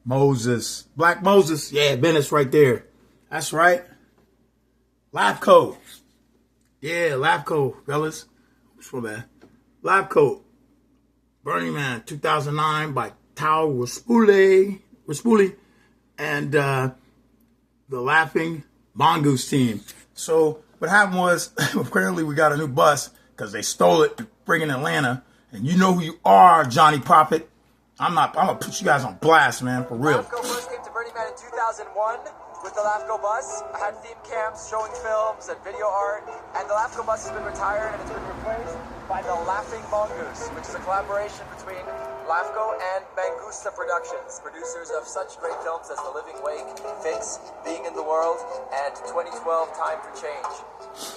Moses. Black Moses. Yeah, Bennett's right there. That's right. LAFCO. Yeah, LAFCO, fellas. What's wrong, man? LAFCO. Burning Man 2009 by TAO Ruspoli and the Laughing Mongoose team. So what happened was apparently we got a new bus because they stole it to bring in Atlanta. And you know who you are, Johnny Prophet. I'm gonna put you guys on blast, man, for real. LAFCO first came to Burning Man in 2001 with the LAFCO bus. I had theme camps showing films and video art, and the LAFCO bus has been retired and it's been replaced by the Laughing Mongoose, which is a collaboration between LAFCO and Mangusta Productions, producers of such great films as The Living Wake, Fix, Being in the World, and 2012 Time for Change.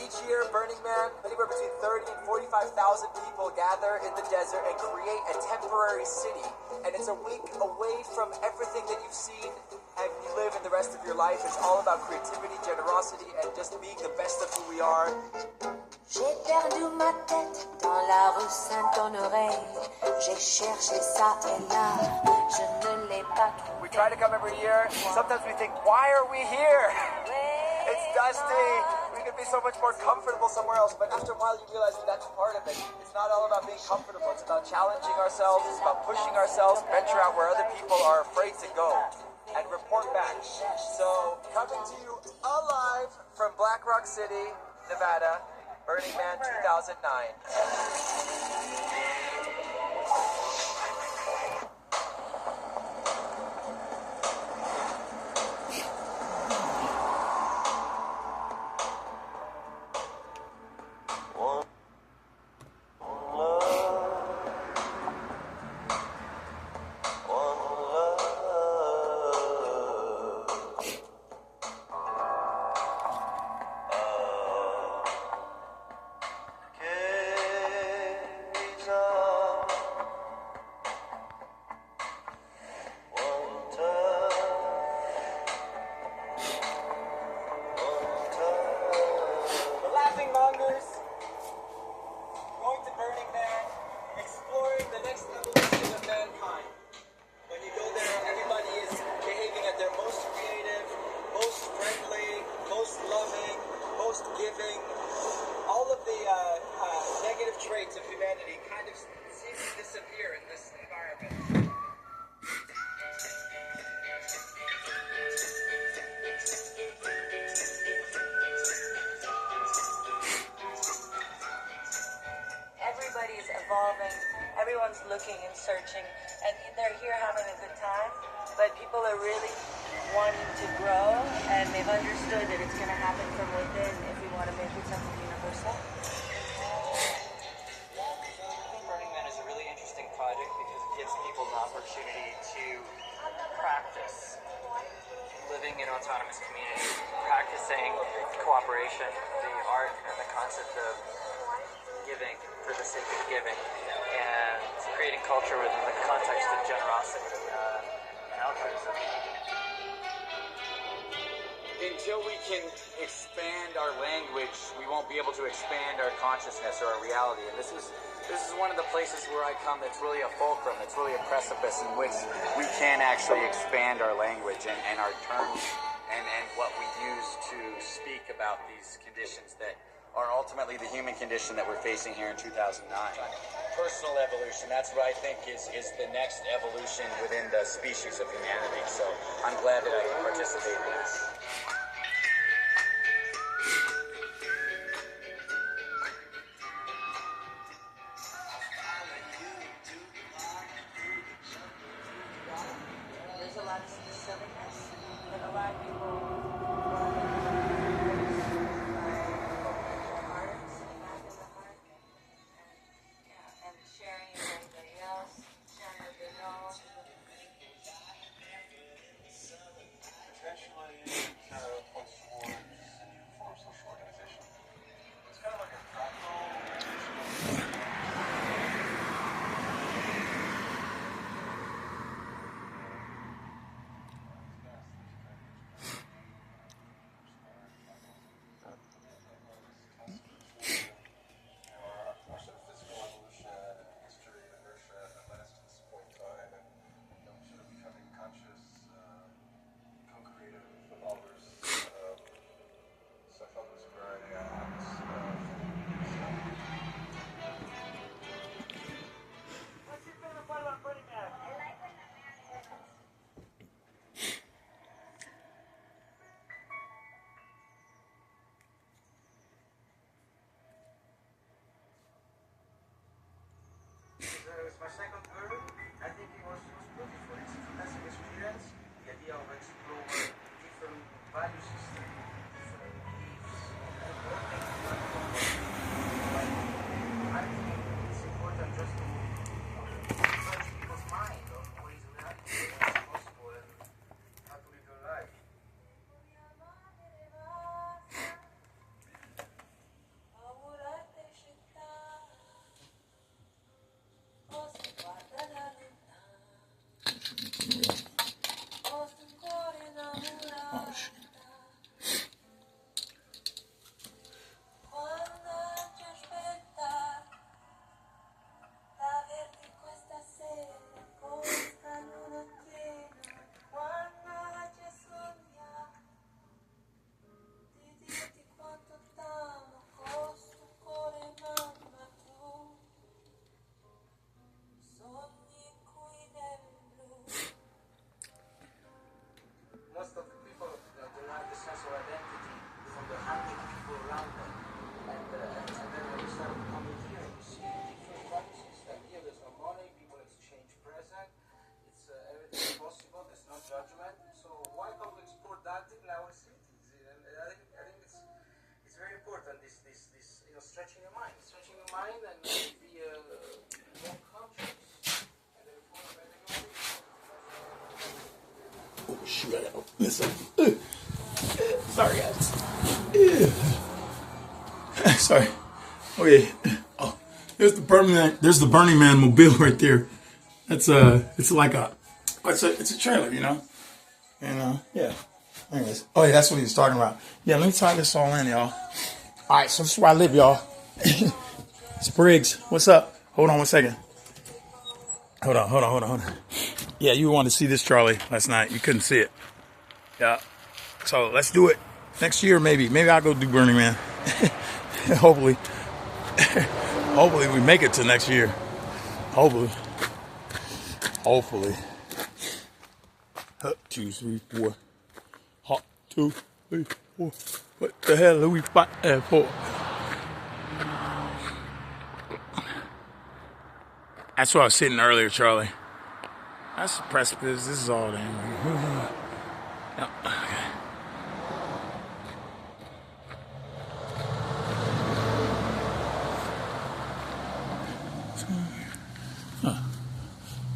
Each year, Burning Man, anywhere between 30 and 45,000 people gather in the desert and create a temporary city. And it's a week away from everything that you've seen and you live in the rest of your life. It's all about creativity, generosity, and just being the best of who we are. J'ai perdu ma tête dans la rue Saint-Honoré. J'ai cherché ça et là, je ne l'ai pas trouvé. We try to come every year. Sometimes we think, why are we here? It's dusty. We could be so much more comfortable somewhere else. But after a while, you realize that that's part of it. It's not all about being comfortable. It's about challenging ourselves. It's about pushing ourselves, venture out where other people are afraid to go, and report back. So, coming to you alive from Black Rock City, Nevada, Burning Man 2009. Going to Burning Man, exploring the next evolution of mankind. When you go there, everybody is behaving at their most creative, most friendly, most loving, most giving. All of the negative traits of humanity kind of seem to disappear in this environment. Everybody's evolving, everyone's looking and searching, and they're here having a good time, but people are really wanting to grow, and they've understood that it's going to happen from within if we want to make it something universal. I think Burning Man is a really interesting project because it gives people an opportunity to practice living in autonomous communities, practicing cooperation, the art and the concept of giving for the sake of giving, and creating culture within the context of generosity and altruism. Until we can expand our language, we won't be able to expand our consciousness or our reality. And this is one of the places where I come that's really a fulcrum, it's really a precipice in which we can actually expand our language and our terms and what we use to speak about these conditions that are ultimately the human condition that we're facing here in 2009. Personal evolution, that's what I think is the next evolution within the species of humanity. So I'm glad that I can participate in this. There's a lot of specificness, but a lot of people sharing with everybody else, sharing with their knowledge. Potentially post towards form social organization. It's kind of like a fractal. stretching your mind. Stretching your mind and be more conscious. Oh shoot! I gotta open this up. Sorry, guys. Sorry. Okay. Oh, there's the Burning Man mobile right there. That's it's a trailer, you know. And yeah. Anyways, oh yeah, that's what he was talking about. Yeah, let me tie this all in, y'all. All right, so this is where I live, y'all. It's Briggs. What's up? Hold on one second. Hold on. Yeah, you wanted to see this, Charlie, last night. You couldn't see it. Yeah. So let's do it next year, maybe. Maybe I'll go do Burning Man. Hopefully. Hopefully we make it to next year. Hopefully. 2, 3, 4. Hot 2, 3, 4. What the hell are we fighting for? That's where I was sitting earlier, Charlie. That's the precipice. This is all damn. Yep. Okay.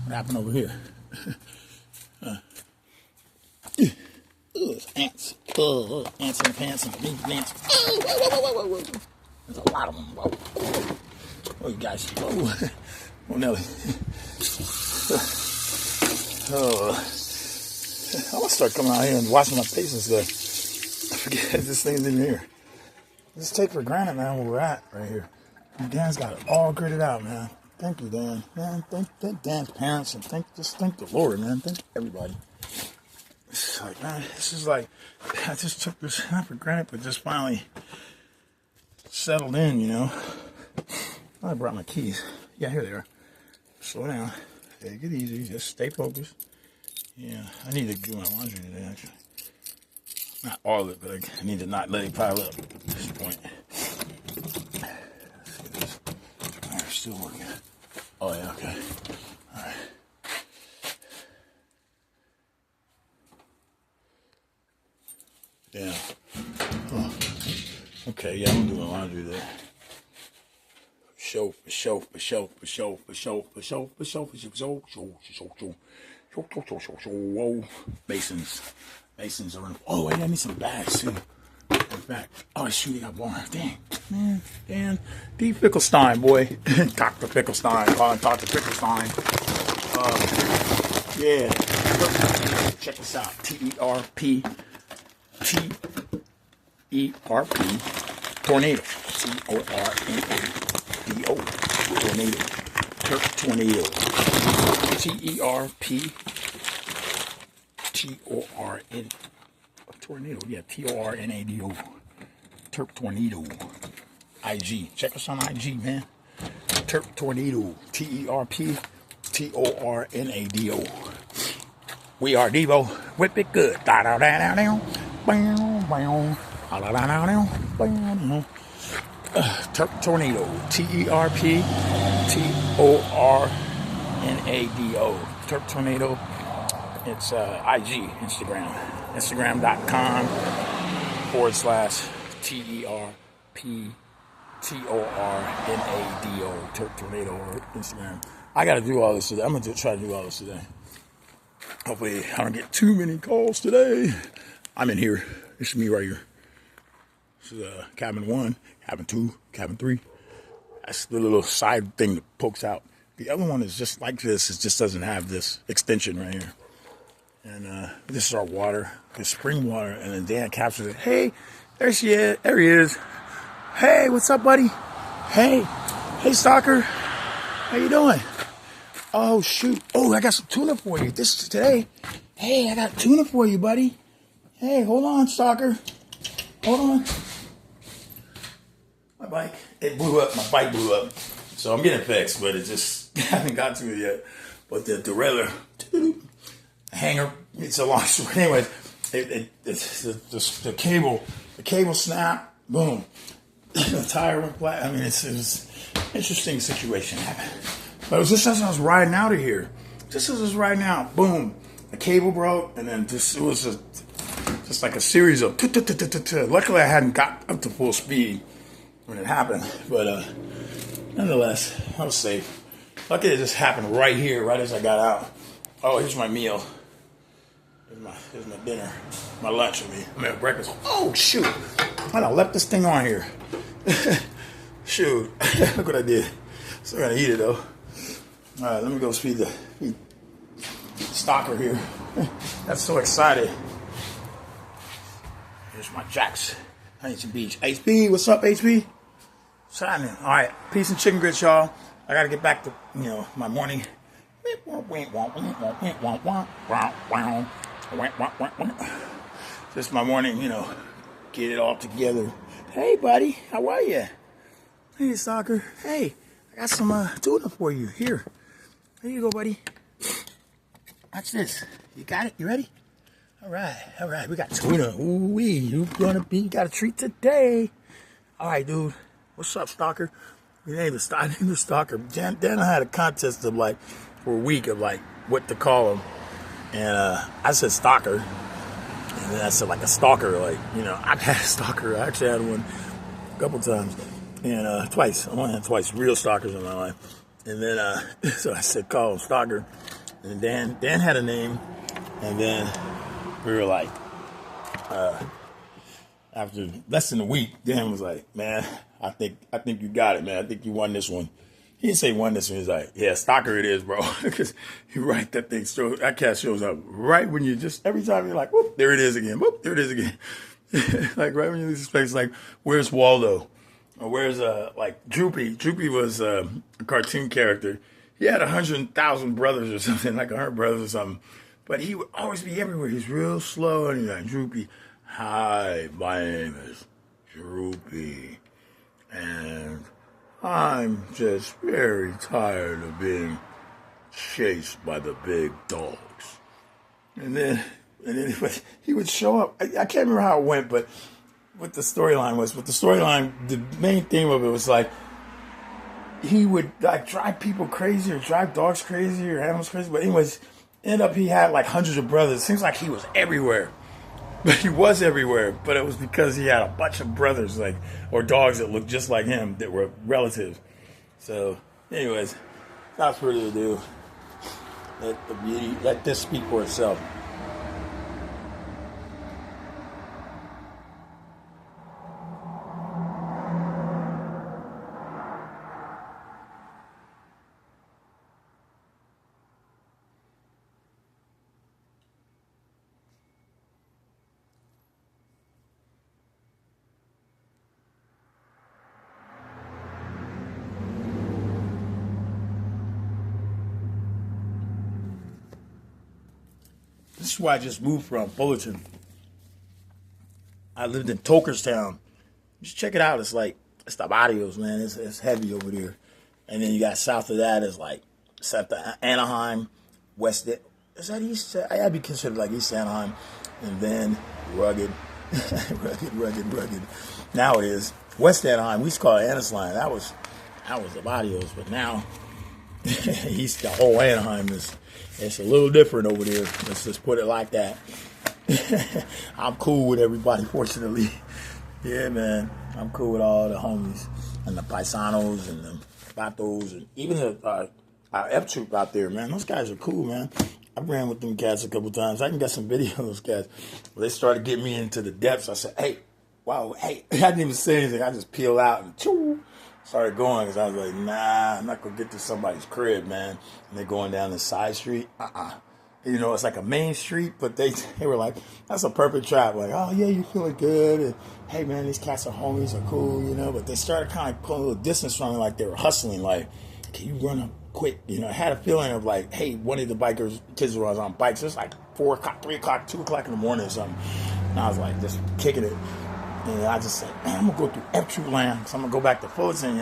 What happened over here? Ants. Ants in the pants and the ants. There's a lot of them. Whoa. Oh, you guys. Whoa. Oh, Nelly. I'm gonna start coming out here and washing my face and stuff. I forget this thing's in here. Just take for granted, man, where we're at right here. Dan's got it all gridded out, man. Thank you, Dan. Man, thank Dan's parents and thank the Lord, man. Thank everybody. It's like, man, this is like, I just took this not for granted, but just finally settled in, you know. I brought my keys. Yeah, here they are. Slow down. Take it easy. Just stay focused. Yeah, I need to do my laundry today, actually. Not all of it, but I need to not let it pile up at this point. Let's see this. They're still working. Oh, yeah, okay. All right. Yeah. Oh. Okay, yeah, I'm doing laundry there. For show. Masons are in. Oh, wait, I need some bags, too. In fact, oh, shoot, he got born. Dang, man, Dan. D. Fickelstein, boy. Dr. Fickelstein. Call him Dr. Fickelstein. Yeah. Check this out. T-E-R-P. Tornado. T-O-R-N-A-D-O. Tornado. Turk tornado. T-E-R-P. T-O-R-N. Tornado. Yeah, T-O-R-N-A-D-O. Turk tornado. IG. Check us on IG, man. Turk tornado. T-E-R-P. T-O-R-N-A-D-O. We are Devo. Whip it good. Da-da-da-da-da. Turk tornado. T-E-R-P. T-O-R-N-A-D-O. Turk tornado. It's IG, Instagram. Instagram.com/TERPTORNADO. Turk tornado or Instagram. I got to do all this today. I'm going to try to do all this today. Hopefully, I don't get too many calls today. I'm in here. It's me right here. This is cabin 1, cabin 2, cabin 3. That's the little side thing that pokes out. The other one is just like this. It just doesn't have this extension right here. And this is our water, the spring water. And then Dan captures it. Hey, there she is. There he is. Hey, what's up, buddy? Hey, Stalker. How you doing? Oh, shoot. Oh, I got some tuna for you. This is today. Hey, I got tuna for you, buddy. Hey, hold on, Stalker. Hold on. My bike. It blew up. My bike blew up. So I'm getting it fixed, but it just I haven't got to it yet. But the derailleur hanger, it's a long story. Anyways, the cable snapped. Boom. The tire went flat. I mean, it was an interesting situation happened. But it was just as I was riding out of here. Just as I was riding out, boom, the cable broke, and then it was just like a series of. Luckily, I hadn't got up to full speed. when it happened. But nonetheless, I was safe. Luckily, it just happened right here, right as I got out. Oh, here's my meal. Here's my dinner. My lunch, I mean breakfast. Oh, shoot. I done left this thing on here. Shoot. Look what I did. Still gotta eat it, though. All right, let me go feed the stalker here. That's so excited. Here's my Jacks. Huntington Beach. HP, what's up, HP? Shannon. All right, peace and chicken grits, y'all. I gotta get back to, my morning. Just my morning, get it all together. Hey, buddy, how are you? Hey, stalker. Hey, I got some tuna for you. Here you go, buddy. Watch this. You got it? You ready? All right. We got tuna. Ooh-wee. You got a treat today. All right, dude. What's up, stalker? Your name is Stalker. Dan and I had a contest of for a week of what to call him. And I said stalker. And then I said a stalker. I've had a stalker. I actually had one a couple times. And twice. I only had twice real stalkers in my life. And then, so I said call him Stalker. And Dan had a name. And then we were after less than a week, Dan was like, man, I think you got it, man. I think you won this one. He didn't say won this one. He's like, yeah, Stalker it is, bro. Because you're right, that cat shows up right when you every time you're like, whoop, there it is again. Whoop, there it is again. Right when you least expect, it's where's Waldo? Or where's Droopy? Droopy was a cartoon character. He had 100,000 brothers or something, 100 brothers or something. But he would always be everywhere. He's real slow and he's like, Droopy, hi, my name is Droopy. And I'm just very tired of being chased by the big dogs. And then he would show up. I can't remember how it went, but what the storyline was. But the storyline, the main theme of it was he would drive people crazy or drive dogs crazy or animals crazy. But anyways, end up he had hundreds of brothers. It seems like he was everywhere. But he was everywhere. But it was because he had a bunch of brothers or dogs that looked just like him that were relatives. So anyways, without further ado, let this speak for itself. This is where I just moved from, Fullerton. I lived in Tokerstown. Just check it out. It's the barrios, man. It's heavy over there. And then you got south of that is south of Anaheim, west. Is that east? I'd be considered East Anaheim. And then rugged. rugged. Now it is West Anaheim. We used to call it Annisline. That was the barrios. But now, the whole Anaheim it's a little different over there. Let's just put it like that. I'm cool with everybody, fortunately. Yeah, man. I'm cool with all the homies and the paisanos and the vatos and even the F troop out there, man. Those guys are cool, man. I ran with them cats a couple times. I can get some video of those cats. When they started getting me into the depths, I said, hey. I didn't even say anything. I just peeled out and started going because I was like, nah, I'm not going to get to somebody's crib, man. And they're going down the side street. It's a main street, but they were like, that's a perfect trap. Oh, yeah, you feeling good. And, hey, man, these cats are homies, are cool, But they started kind of pulling a little distance from me, they were hustling, can you run up quick? I had a feeling of hey, one of the kids were on bikes. It was 4 o'clock, 3 o'clock, 2 o'clock in the morning or something. And I was just kicking it. And I just said, man, I'm going to go through F-Troop land because I'm going to go back to Fullerton,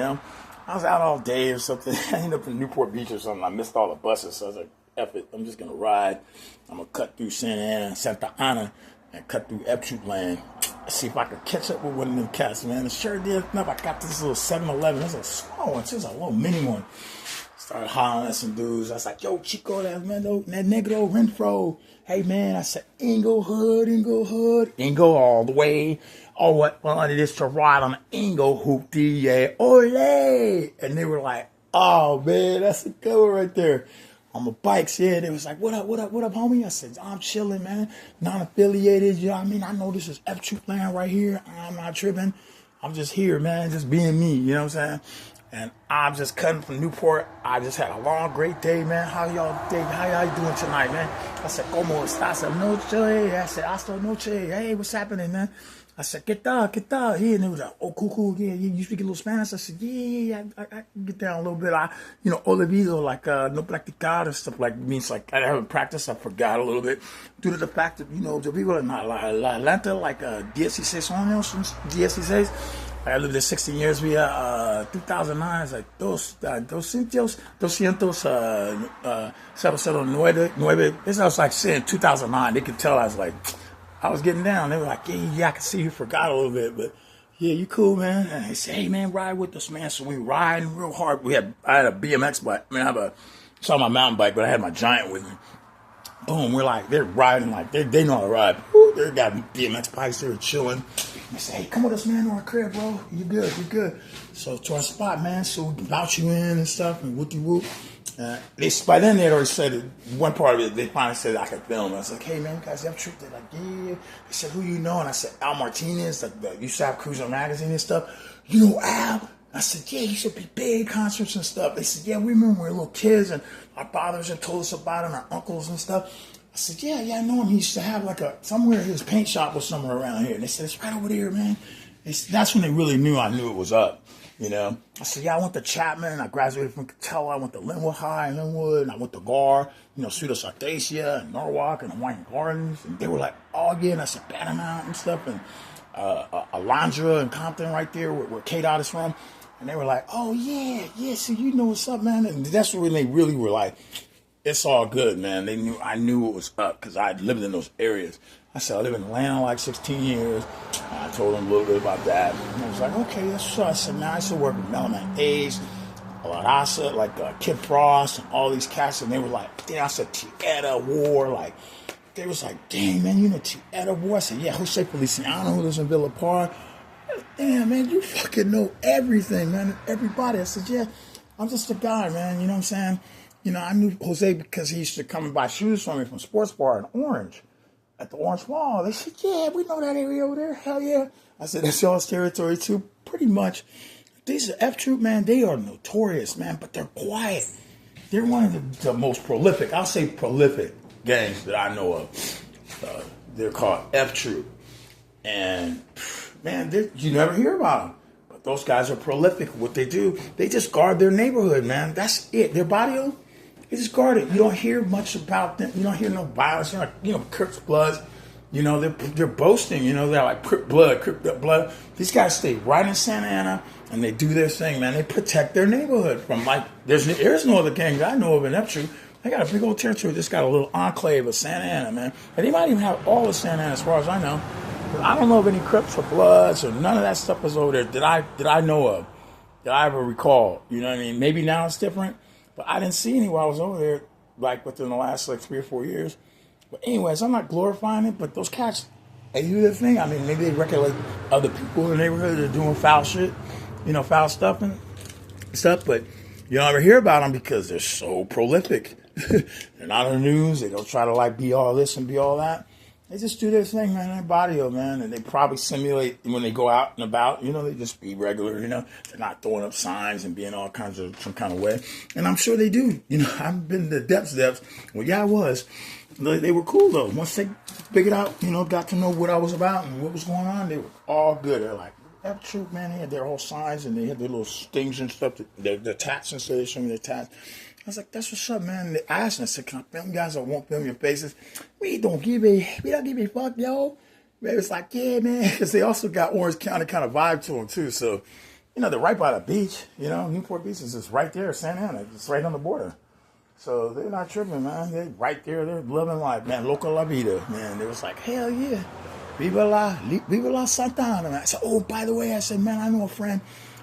I was out all day or something. I ended up in Newport Beach or something. I missed all the buses. So I was like, F it. I'm just going to ride. I'm going to cut through Santa Ana, and cut through F-Troop land. See if I could catch up with one of them cats, man. It sure did enough. I got this little 7-Eleven. It's a small one. It's just a little mini one. Started hollering at some dudes. I was like, yo, Chico, that Negro Renfro. Hey, man, I said, Inglewood. Ain't go all the way. Oh, what fun it is to ride on an Ingle hoopty, yeah, ole. And they were like, oh, man, that's a good one right there. On my bikes, yeah, they was like, what up, homie? I said, I'm chilling, man. Non-affiliated, you know what I mean? I know this is F-Troop land right here. I'm not tripping. I'm just here, man, just being me, you know what I'm saying? And I'm just cutting from Newport. I just had a long, great day, man. How y'all doing tonight, man? I said, ¿Cómo estás anoche? I said, hasta noche. Hey, what's happening, man? I said, ¿Qué tal? Yeah, and they was like, oh, cool. Yeah, you speak a little Spanish? I said, yeah, I get down a little bit. Olvido, like, no practicar and stuff like, means like, I haven't practiced, I forgot a little bit. Due to the fact that, the people are not Atlanta, like, 16 años, 16. I lived there 16 years. We 2009. It's like 709. This I was like saying 2009. They could tell I was like, I was getting down. They were like, yeah, I can see you forgot a little bit, but yeah, you cool, man. And they said, hey, man, ride with us, man. So we riding real hard. I had a BMX bike. I mean, it's on my mountain bike, but I had my Giant with me. Boom, they're riding like they know how to ride. Woo, they got BMX bikes, they were chilling. I said, hey, come with us, man, to our crib, bro. You good. So to our spot, man, so we can vouch you in and stuff and whoop-de-whoop. By then they had already said one part of it, they finally said I could film. I was like, hey, man, you guys have a trip? They're like, yeah. They said, who you know? And I said, Al Martinez, like used to have Cruiser Magazine and stuff. You know Al? I said, yeah, you should be big concerts and stuff. They said, yeah, we remember when we were little kids and our fathers had told us about it and our uncles and stuff. I said, yeah, I know him. He used to have like somewhere his paint shop was somewhere around here. And they said, it's right over there, man. That's when they really knew I knew it was up, I said, yeah, I went to Chapman. I graduated from Catella. I went to Linwood High in Linwood. And I went to GAR, Pseudo Sartasia and Norwalk and Hawaiian Gardens. And they were like, oh, yeah. And I said, Bannermount and stuff. And Alondra and Compton right there where K-Dot is from. And they were like, oh, yeah, so you know what's up, man. And that's when they really were like, it's all good, man. I knew it was up because I lived in those areas. I said, I live in Atlanta like 16 years. I told them a little bit about that. And I was like, okay, that's what's up. I said, man, I used to work with Melaman Ace, Alarasa, like Kid Frost, and all these cats. And they were like, damn, I said, Tieta War. Like, they was like, dang, man, you know Tieta War? I said, yeah, Jose Feliciano, who lives in Villa Park. Damn, man, you fucking know everything, man. Everybody. I said, yeah, I'm just a guy, man. You know what I'm saying? I knew Jose because he used to come and buy shoes for me from Sports Bar in Orange, at the Orange Mall. They said, yeah, we know that area over there. Hell yeah. I said, that's y'all's territory too, pretty much. These are F-Troop, man. They are notorious, man, but they're quiet. They're one of the most prolific, I'll say prolific gangs that I know of. They're called F-Troop. And, man, you never hear about them. But those guys are prolific. What they do, they just guard their neighborhood, man. That's it. Their barrio, they just guard it. You don't hear much about them. You don't hear no violence. Crips Bloods, they're boasting. They're like Crip Blood. These guys stay right in Santa Ana, and they do their thing, man. They protect their neighborhood from, like, there's no other gangs I know of in F-Troop. They got a big old territory. Just got a little enclave of Santa Ana, man. And they might even have all of Santa Ana as far as I know. I don't know of any Crips or Bloods or none of that stuff was over there that I know of, that I ever recall. You know what I mean? Maybe now it's different, but I didn't see any while I was over there, like within the last 3 or 4 years. But anyways, I'm not glorifying it, but those cats, they do their thing. I mean, maybe they regulate other people in the neighborhood that are doing foul shit, foul stuff and stuff, but you don't ever hear about them because they're so prolific. They're not in the news. They don't try to like be all this and be all that. They just do their thing, man, in their barrio, man, and they probably simulate when they go out and about, they just be regular, they're not throwing up signs and being all kinds of, some kind of way, and I'm sure they do, I've been to depths, well, yeah, I was, they were cool, though, once they figured out, got to know what I was about and what was going on, they were all good, they're like, F-Troop, man, they had their whole signs, and they had their little stings and stuff, their tats and stuff, they showed me their tats. I was like, that's what's up, man. They asked me, I said, can I film you guys? I won't film your faces. We don't give a fuck, yo. Man, it's like, yeah, man. Because they also got Orange County kind of vibe to them, too. So, they're right by the beach. Newport Beach is just right there, Santa Ana. It's right on the border. So they're not tripping, man. They're right there. They're loving life, man. Loca la vida, man. They was like, hell yeah. Viva la Santa Ana, man. I said, oh, by the way, I said, man, I know a friend.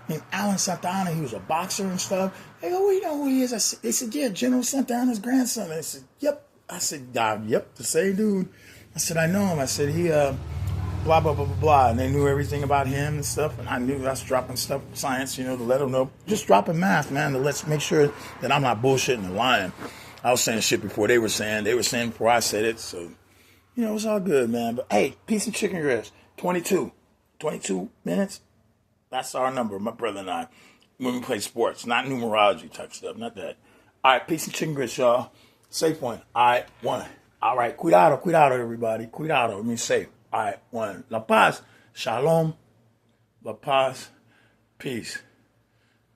named Alan Santana. He was a boxer and stuff. They go, well, you know who he is? They said, yeah, General Santana's grandson. I said, yep. I said, yep, the same dude. I said, I know him. I said, he, blah, blah, blah, blah, blah. And they knew everything about him and stuff. And I knew I was dropping stuff, science, you know, to let them know. Just dropping math, man, to let's make sure that I'm not bullshitting and lying. I was saying shit before they were saying. They were saying before I said it. So, you know, it's all good, man. But, hey, piece of chicken grits, 22 minutes. That's our number, my brother and I, when we play sports. Not numerology type stuff, not that. All right, piece of chicken grits, y'all. Safe one. All right, one. All right, cuidado, everybody. Cuidado, it means safe. All right, one. La paz, shalom. La paz, peace.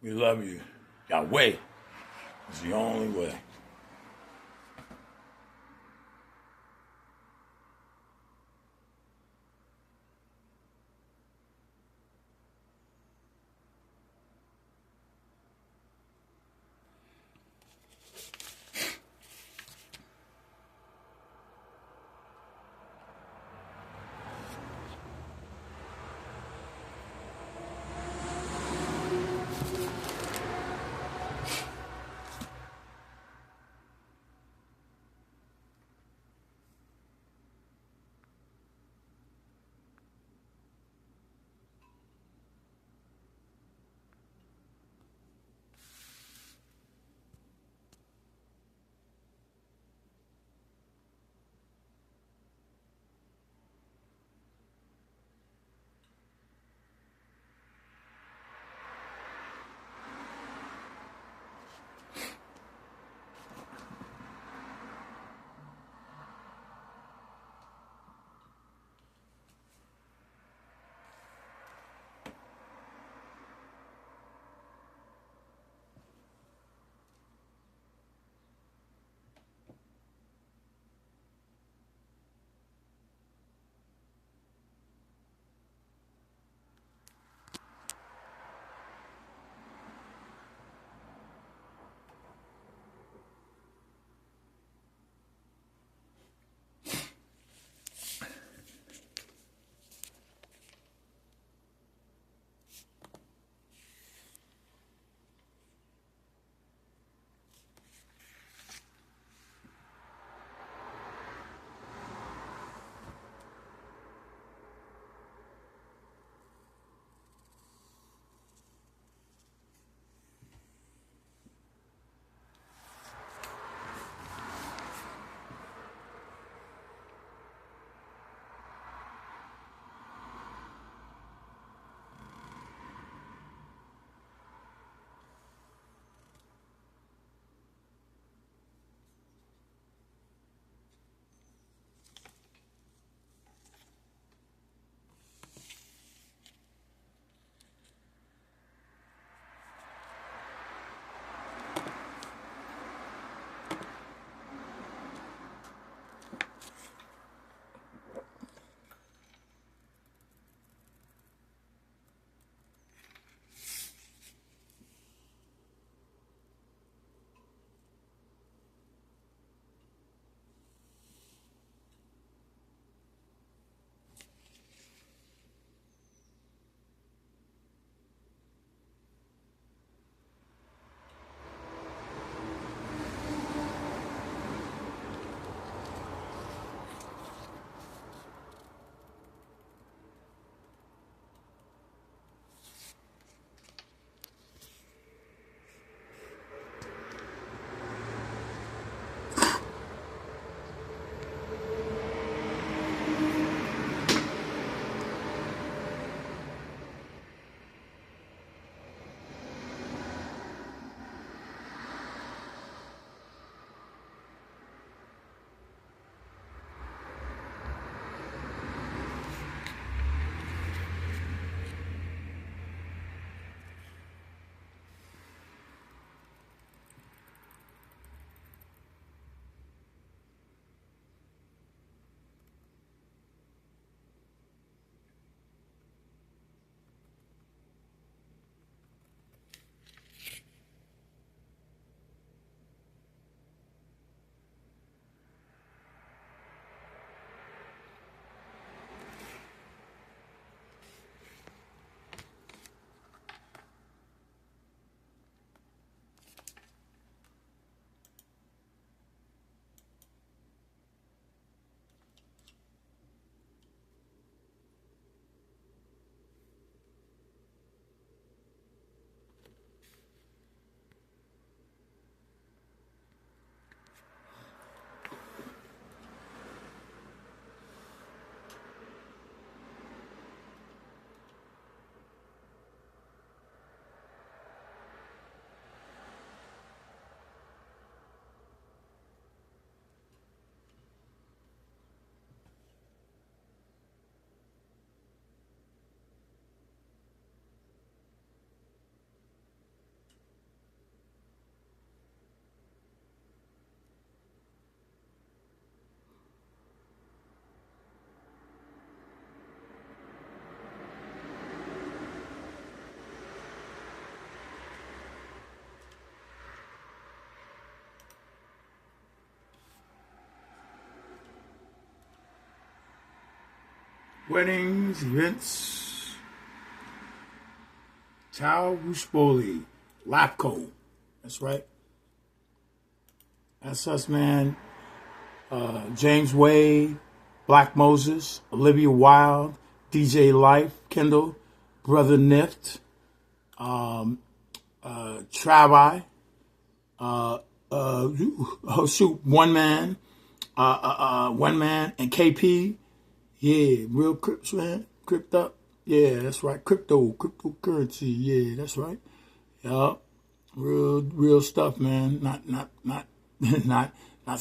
We love you. Yahweh is the only way. Weddings, events. TAO Ruspoli, LAFCO. That's right. That's us, man. James Wade, Black Moses, Olivia Wilde, DJ Life, Kendall, Brother Nift, Travi, One Man, and KP. Yeah, real Crips, man. Crypt up. Yeah, that's right. Cryptocurrency. Yeah, that's right. Yup. Real stuff, man. Not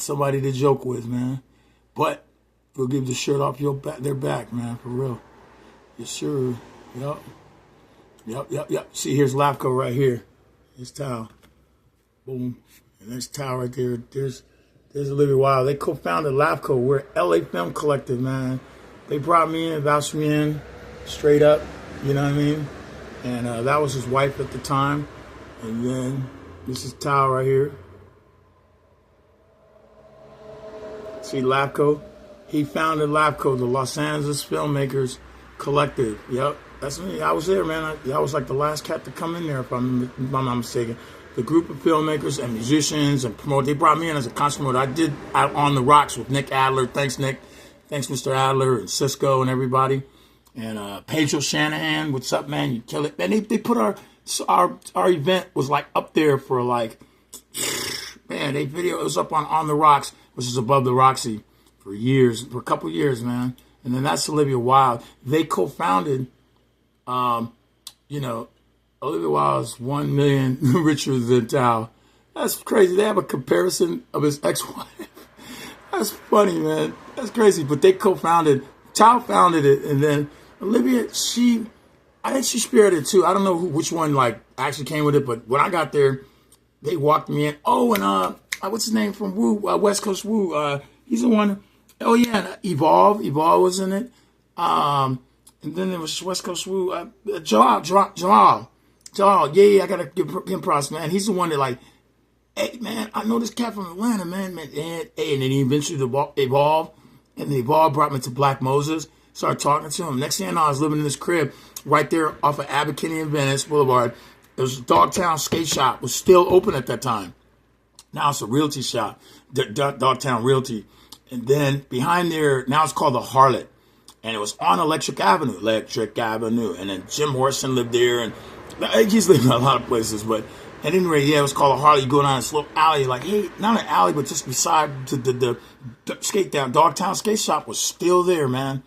somebody to joke with, man. But we'll give the shirt off their back, man, for real. Yes, sure. Yup. See, here's LAFCO right here. There's TAO. Boom. And there's TAO right there. There's Olivia Wilde. They co-founded LAFCO. We're LA Film Collective, man. They brought me in, vouched me in, straight up. You know what I mean? And that was his wife at the time. And then this is TAO right here. See LAFCO? He founded LAFCO, the Los Angeles Filmmakers Collective. Yep, that's me. I was there, man. I was like the last cat to come in there, if I'm not mistaken. The group of filmmakers and musicians and promoters, they brought me in as a concert promoter. I did On the Rocks with Nick Adler. Thanks, Nick. Thanks, Mr. Adler and Cisco and everybody. And Pedro Shannon, what's up, man? You kill it. Man, they put our event was like up there for like, man, it was up on the Rocks, which is above the Roxy for a couple years, man. And then that's Olivia Wilde. They co-founded, Olivia Wilde's 1 million richer than TAO. That's crazy. They have a comparison of his ex-wife. That's funny, man. That's crazy. But they co-founded, TAO founded it, and then Olivia, I think she spearheaded it too. I don't know which one like actually came with it, but when I got there, they walked me in. Oh, and what's his name from Woo, West Coast Woo? He's the one. Oh yeah, and Evolve was in it. And then there was West Coast Woo. Jamal. Yeah, I gotta give him props, man. He's the one that like, hey man, I know this cat from Atlanta, man. And then he eventually Evolve, and the Evolve brought me to Black Moses. Started talking to him. Next thing I know, I was living in this crib right there off of Abercrombie and Venice Boulevard. It was Dogtown Skate Shop. Was still open at that time. Now it's a realty shop, Dogtown Realty. And then behind there, now it's called the Harlot. And it was on Electric Avenue. And then Jim Morrison lived there. And he's lived in a lot of places. But at any rate, yeah, it was called the Harlot. You go down a slope alley. Like, hey, not an alley, but just beside the skate down. Dogtown Skate Shop was still there, man.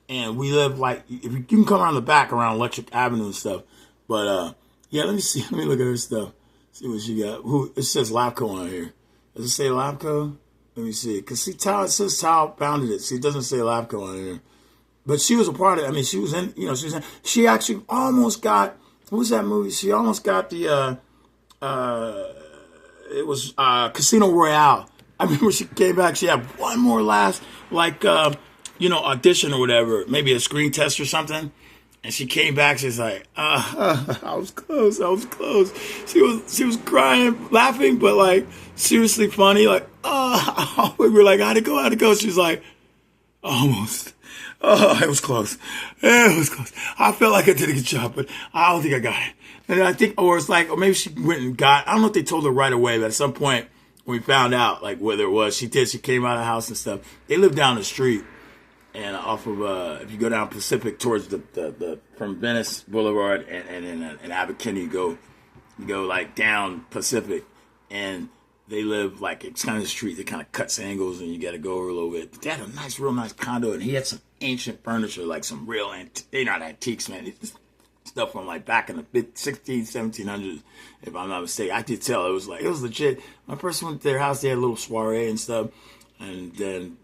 And we live like, if you can come around the back around Electric Avenue and stuff. But, yeah, let me see. Let me look at her stuff. See what she got. It says LAFCO on here. Does it say LAFCO? Let me see. Because see, TAO, it says TAO founded it. See, it doesn't say LAFCO on here. But she was a part of it. I mean, she was in, she actually almost got, what was that movie? She almost got the, it was Casino Royale. I remember she came back. She had one more last, like, audition or whatever. Maybe a screen test or something. And she came back, she's like, I was close. She was crying, laughing, but like seriously funny, like, we were like, how'd it go? She's like, almost. It was close. I felt like I did a good job, but I don't think I got it. And I think, or maybe she went and got, I don't know if they told her right away, but at some point when we found out, like whether it was, she came out of the house and stuff. They lived down the street. And off of, if you go down Pacific towards the from Venice Boulevard and in Abercrombie, you go like down Pacific, and they live like, it's kind of the street that kind of cuts angles, and you got to go over a little bit. But they had a real nice condo, and he had some ancient furniture, like some real, they're not antiques, man. It's stuff from like back in the 1600s, 1700s, if I'm not mistaken. I could tell it was legit. When I first went to their house, they had a little soiree and stuff, and then,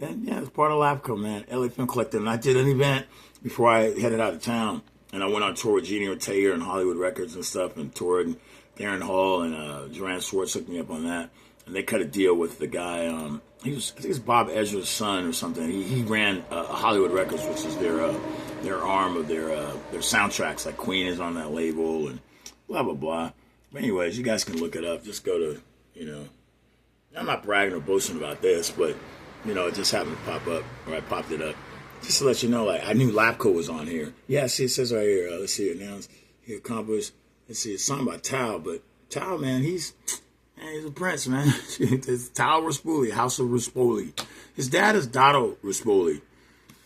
it was part of LAFCO, man, LA Film Collective. And I did an event before I headed out of town. And I went on tour with Jeannie Ortega and Hollywood Records and stuff, and toured. And Darren Hall and Joanne Swartz hooked me up on that. And they cut a deal with the guy. I think it's Bob Ezra's son or something. He ran Hollywood Records, which is their arm of their soundtracks. Like Queen is on that label and blah, blah, blah. But anyways, you guys can look it up. Just go to, I'm not bragging or boasting about this, but, it just happened to pop up, or I popped it up. Just to let you know, like I knew LAFCO was on here. Yeah, see, it says right here. Let's see it now. He accomplished. Let's see, it's something about TAO, but TAO, man, he's a prince, man. It's TAO Ruspoli, House of Ruspoli. His dad is Dotto Ruspoli,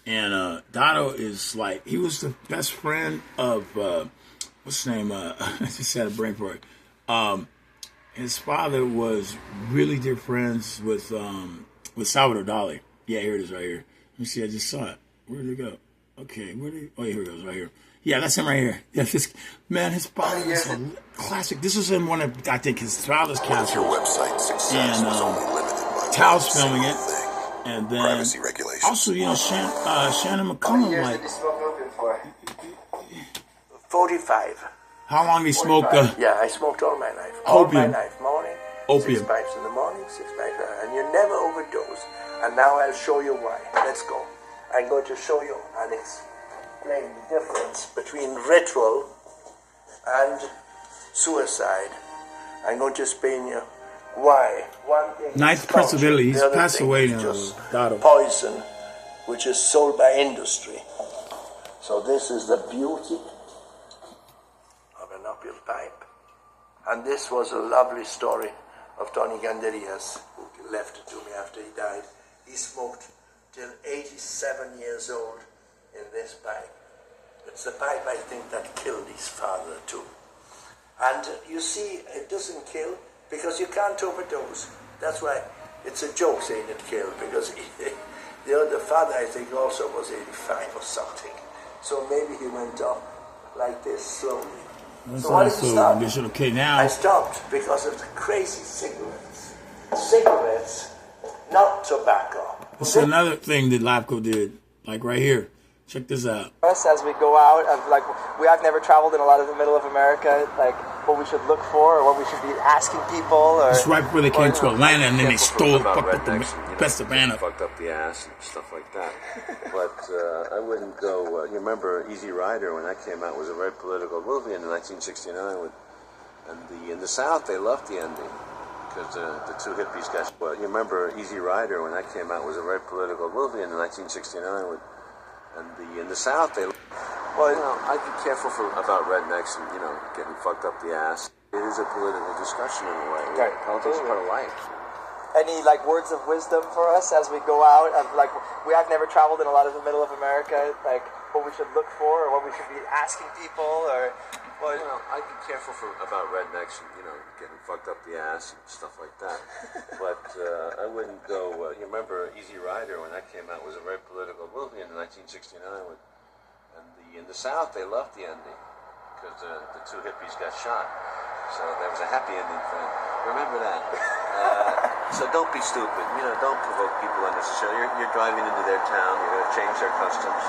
and Dotto is like he was the best friend of what's his name? I just had a brain for it. His father was really dear friends with Salvador Dali. Yeah, here it is right here. Let me see, I just saw it. Where did it go? Okay, oh, here it goes, right here. Yeah, that's him right here. Yeah, man, his body is a classic. This is in one of, I think, his father's castle. And Tao's filming it. And then, also, you know, Shannon McCollum, like, 45. how long did he smoke? Yeah, I smoked all my life. Opium. All my life, morning. Opium. 6 pipes in the morning, 6 pipes, and you never overdose. And now I'll show you why. Let's go. I'm going to show you and explain the difference between ritual and suicide. I'm going to explain you why. One thing Ninth Prince of Italy. He's passed away now. Just poison, which is sold by industry. So this is the beauty of an opium pipe. And this was a lovely story of Tony Ganderias, who left it to me after he died. He smoked till 87 years old in this pipe. It's the pipe, I think, that killed his father too. And you see, it doesn't kill because you can't overdose. That's why it's a joke saying it killed, because the other father, I think, also was 85 or something. So maybe he went up like this slowly. So why did you stop? Okay, now I stopped because of the crazy cigarettes. Cigarettes, not tobacco. it's another thing that LAFCO did, like right here. Check this out. Us as we go out, like I've never traveled in a lot of the middle of America, like what we should look for or what we should be asking people. Or it's right before they came to Atlanta, and then they stole, fucked up the best Savannah. Fucked up the ass and stuff like that. But I wouldn't go. You remember Easy Rider when that came out? It was a very political movie in 1969. In the South, they loved the ending because the two hippies got. Well, you remember Easy Rider when that came out? It was a very political movie in 1969. In the South, they. Well, you know, I'd be careful about rednecks and getting fucked up the ass. It is a political discussion in a way. Right. Politics is part of life. Any like words of wisdom for us as we go out? Like I've never traveled in a lot of the middle of America, like what we should look for or what we should be asking people, or. Well, you know, I'd be careful about rednecks and getting fucked up the ass and stuff like that. But I wouldn't go. You remember Easy Rider when that came out? It was a very political movie in 1969. In the South, they loved the ending because the two hippies got shot. So there was a happy ending for them. Remember that. So don't be stupid. Don't provoke people unnecessarily. You're driving into their town. You're going to change their customs.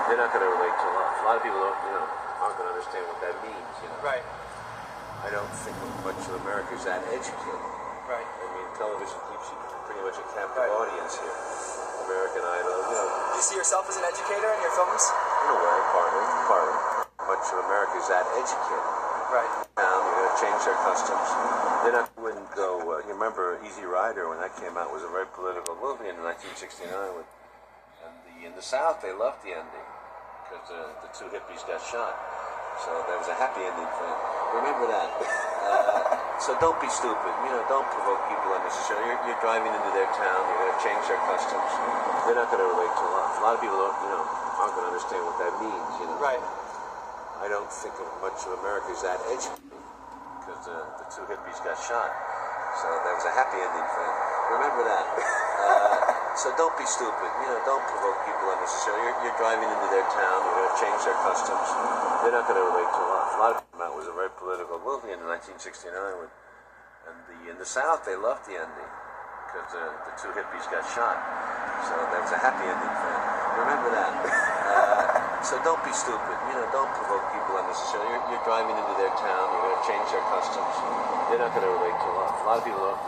They're not going to relate to life. A lot of people don't, aren't going to understand what that means. Right. I don't think much of America is that educated. Right. I mean, television keeps you pretty much a captive audience here. American Idol, Do you see yourself as an educator in your films? In a way, partly. Much of America is that educated. Right. Now you're going to change their customs. Wouldn't go. You remember Easy Rider when that came out? It was a very political movie in 1969. In the South, they loved the ending because the two hippies got shot. So there was a happy ending for them. Remember that. So don't be stupid. Don't provoke people unnecessarily. You're driving into their town. You're going to change their customs. They're not going to relate to life. A lot of people don't, aren't going to understand what that means. Right. I don't think much of America is that educated because the two hippies got shot. So there was a happy ending for them. Remember that. So don't be stupid. Don't provoke people unnecessarily. You're driving into their town. You're going to change their customs. They're not going to relate to life. A lot of them. It was a very political movie in 1969. In the South, they loved the ending because the two hippies got shot. So there was a happy ending for them. Remember that. So don't be stupid. Don't provoke people unnecessarily. You're driving into their town. You're going to change their customs. They're not going to relate to life. A lot of people don't,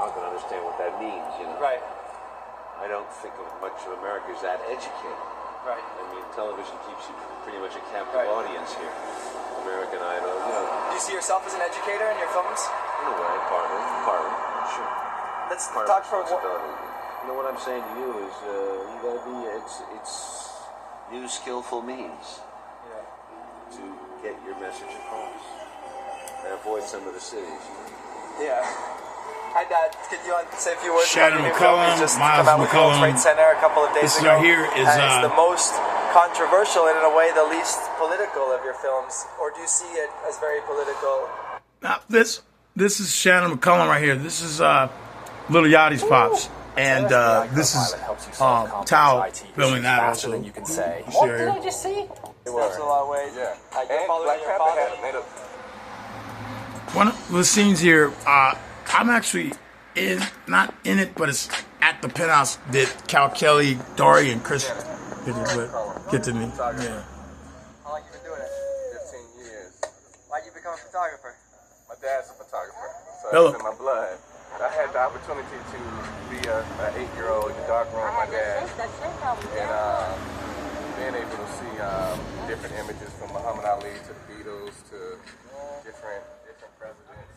aren't going to understand what that means. Right. I don't think much of America is that educated. Right. I mean, television keeps you pretty much a captive audience here. American Idol, Do you see yourself as an educator in your films? In a way, partly, sure. Let's Part talk of for responsibility. What I'm saying to you is, you gotta be. It's use skillful means to get your message across and avoid some of the cities. Yeah. Hi, Dad. Could you say a few words Shannon about your new film? McCollum, You just Miles come out with World McCollum. Trade Center a couple of days This ago. right here is it's the most controversial and in a way the least political of your films. Or do you see it as very political? Now, this is Shannon McCollum right here. This is Lil Yachty's pops. And this is TAO filming that also. Than you can say. What did I just see? It works in a lot of ways. Yeah. You're following your father. One of the scenes here, I'm actually not in it, but it's at the penthouse that Cal Kelly, Dory, and Chris get to me. Yeah. How long you been doing it? 15 years. Why'd you become a photographer? My dad's a photographer, so Hello. it's in my blood. I had the opportunity to be an 8-year-old in the dark room with my dad, and being able to see different images from Muhammad Ali to the Beatles to different presidents.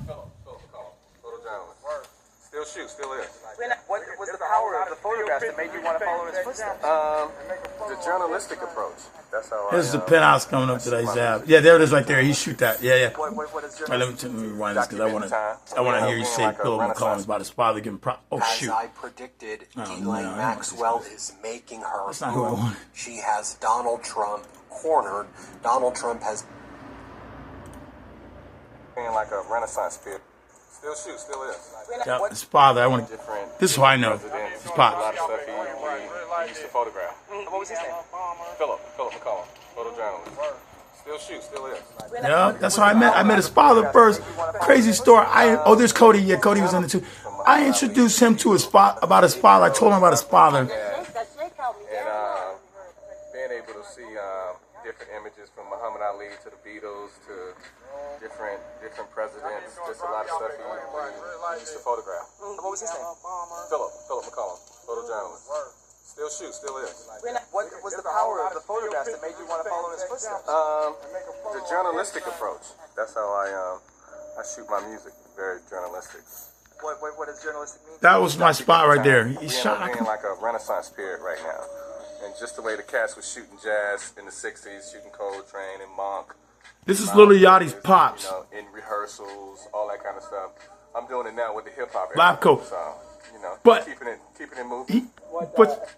Philip McCollum, photojournalist. Still shoot, still is. What was the power of the photographs that made you want to follow in his footsteps? The journalistic approach. That's how Here's the penthouse coming up today. Yeah, there it is right there. He shoot that. Yeah. What is All right, let me rewind this because I want to hear you say Philip McCollum about his father giving Oh shoot! As I predicted, Oh, Elaine no, I don't want Maxwell this. is making her That's not who I move. want. She has Donald Trump cornered. Donald Trump has being like a Renaissance period. Still shoot, still is. Yeah, his father. I want to. Different. This is who I know. Presidents, His a pops. lot of stuff he used to photograph. What was his name? Philip McCollum, photojournalist. Still shoot, still is. Yeah, that's how I met. I met his father first. Crazy story. There's Cody. Yeah, Cody was in it too. I introduced him to his about his father. I told him about his father. And being able to see different images from Muhammad Ali to the Beatles to different presidents, just a lot of stuff he used to photograph. What was his name? Philip McCollum, photojournalist. Still shoot, still is. What was the power of the photographs that made you want to follow in his footsteps? The journalistic approach. That's how I shoot my music. Very journalistic. What does journalistic mean? That was my spot right there. He We're shot. in like a Renaissance period right now. And just the way the cats was shooting jazz in the 60s, shooting Coltrane and Monk. This is Lil Yachty's pops. You know, in rehearsals, all that kind of stuff. I'm doing it now with the hip hop. LAFCO. So, you know, But keeping it moving. But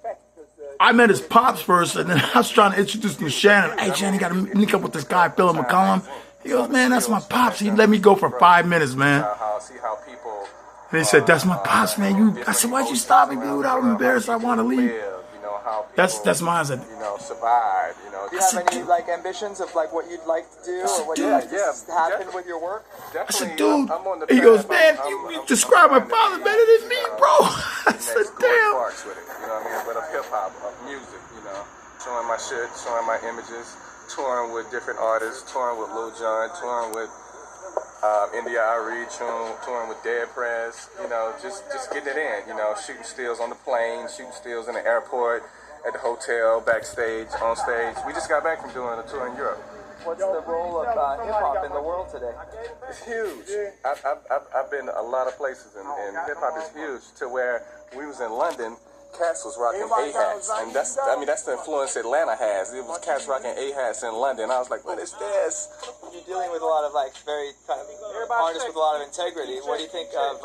I met his pops first, and then I was trying to introduce him to Shannon. Hey, Shannon, you got to link up with this guy, Philip McCollum. He goes, man, that's my pops. He let me go for 5 minutes, man. See how people. And he said, that's my pops, man. I said, why'd you stop me, dude? I'm embarrassed. I want to leave. You know, how people, That's mine. I said, you know, survive. You know, Do you have any like ambitions of like what you'd like to do or what you'd like to happen with your work? I said, dude. He goes, man, you describe my father better than me, bro. I said, damn. With it, you know what I mean? But of hip hop, of music, you know, showing my shit, showing my images, touring with different artists, touring with Lil Jon, touring with India Ari, touring with Dead Prez, you know, just getting it in, you know, shooting stills on the plane, shooting stills in the airport, at the hotel, backstage, on stage. We just got back from doing a tour in Europe. What's the role of hip-hop in the world today? It's huge. I've been a lot of places, and hip-hop is huge, to where we was in London, cats was rocking A-hats, and that's the influence Atlanta has. It was cats rocking A-hats in London. I was like, what is this? You're dealing with a lot of like very kind of artists with a lot of integrity. What do you think of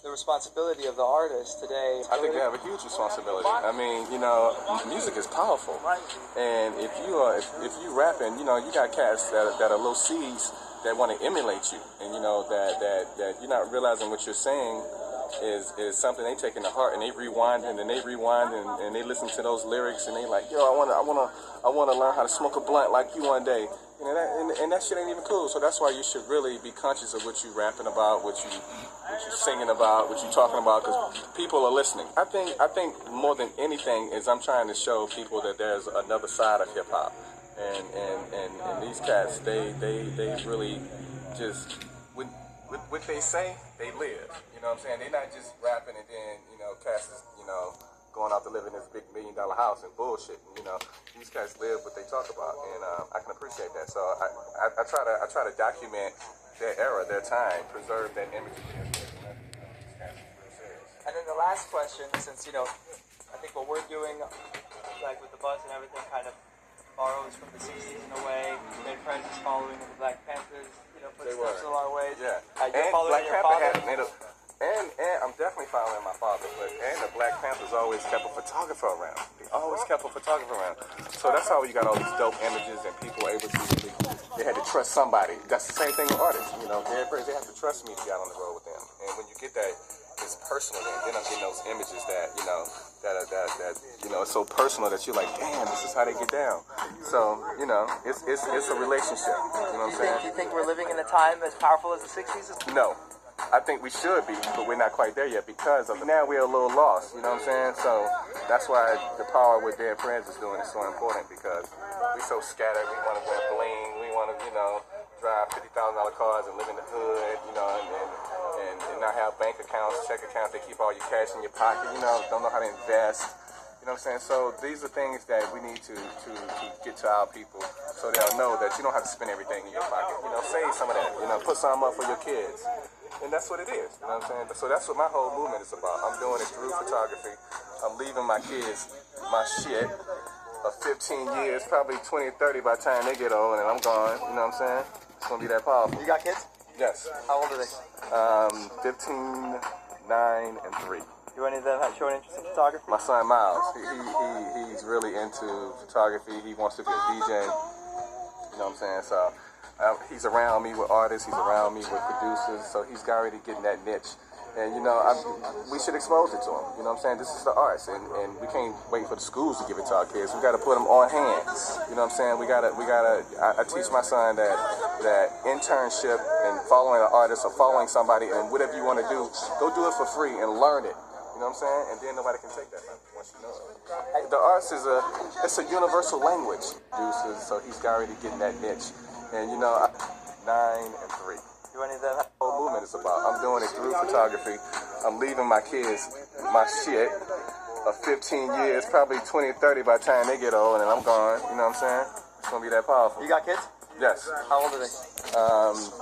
the responsibility of the artist today? I think they have a huge responsibility. I mean, you know, music is powerful, and if you rapping, you know, you got cats that are little seeds that want to emulate you, and you know that you're not realizing what you're saying is something they take into heart, and they rewind and they listen to those lyrics, and they like, yo, I wanna learn how to smoke a blunt like you one day. You know, and that shit ain't even cool. So that's why you should really be conscious of what you rapping about, what you singing about, what you talking about, because people are listening. I think more than anything is I'm trying to show people that there's another side of hip hop, and these cats they really just with what they say they live. You know what I'm saying? They're not just rapping and then cats is going out to live in this big $1 million house and bullshit. You know, these guys live what they talk about, and I can appreciate that. So I try to document their era, their time, preserve that image. And then the last last question, since, you know, I think what we're doing, like with the bus and everything, kind of borrows from the 60s in a way. Dead Friends is following in the Black Panthers, you know, footsteps in a lot of ways. Yeah. You're And following Black your Panther father. and I'm definitely following my father, but and the Black Panthers always kept a photographer around. They always kept a photographer around. So that's how you got all these dope images and people able to really, they had to trust somebody. That's the same thing with artists. You know, they have to trust me to get on the road with them. And when you get that, it's personal. And then I'm getting those images that, you know, that you know, it's so personal that you're like, damn, this is how they get down. So, you know, it's a relationship. You know what I'm saying? Do you think we're living in a time as powerful as the 60s? No. I think we should be, but we're not quite there yet because of now we're a little lost, you know what I'm saying? So that's why the power what Dead Friends is doing is so important because we're so scattered. We want to wear bling. We want to, you know, drive $50,000 cars and live in the hood, you know, and not have bank accounts, check accounts. They keep all your cash in your pocket, you know, don't know how to invest. You know what I'm saying? So these are things that we need to get to our people so they'll know that you don't have to spend everything in your pocket. You know, save some of that. You know, put some up for your kids. And that's what it is. You know what I'm saying? So that's what my whole movement is about. I'm doing it through photography. I'm leaving my kids my shit of 15 years, probably 20, 30 by the time they get old and I'm gone. You know what I'm saying? It's going to be that powerful. You got kids? Yes. How old are they? 15, 9, and 3. Do any of them have shown interest in photography? My son Miles, he's really into photography. He wants to be a DJ. You know what I'm saying? So he's around me with artists. He's around me with producers. So he's already getting that niche. And, you know, we should expose it to him. You know what I'm saying? This is the arts. And we can't wait for the schools to give it to our kids. We got to put them on hand. You know what I'm saying? I teach my son that internship and following an artist or following somebody and whatever you want to do, go do it for free and learn it. You know what I'm saying? And then nobody can take that from you once you know it. The arts is a universal language. So he's already getting that niche. And, you know, 9 and 3. Do any of them have... The whole movement is about. I'm doing it through photography. I'm leaving my kids my shit of 15 years, probably 20, 30 by the time they get old and I'm gone. You know what I'm saying? It's going to be that powerful. You got kids? Yes. How old are they?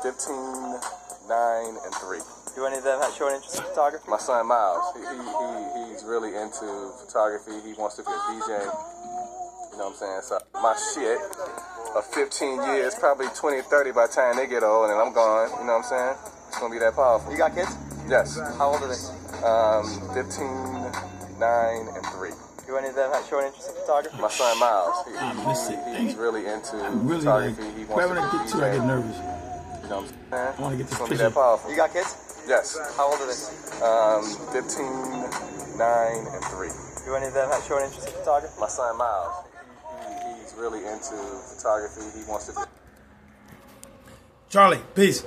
15, 9, and 3. Do any of them have shown interest in photography? My son Miles, he's really into photography. He wants to be a DJ. You know what I'm saying? So my shit of 15 years, probably 20, 30 by the time they get old and I'm gone. You know what I'm saying? It's going to be that powerful. You got kids? Yes. How old are they? 15, 9, and 3. Do any of them have shown interest in photography? My son Miles, he's really into photography. He wants to be a DJ. I get nervous. You know what I'm saying? I want to get this It's going to be picture. that powerful. You got kids? Yes. How old are they? 15, 9, and 3. Do any of them have shown interest in photography? My son Miles, he's really into photography. He wants to be... Charlie, peace.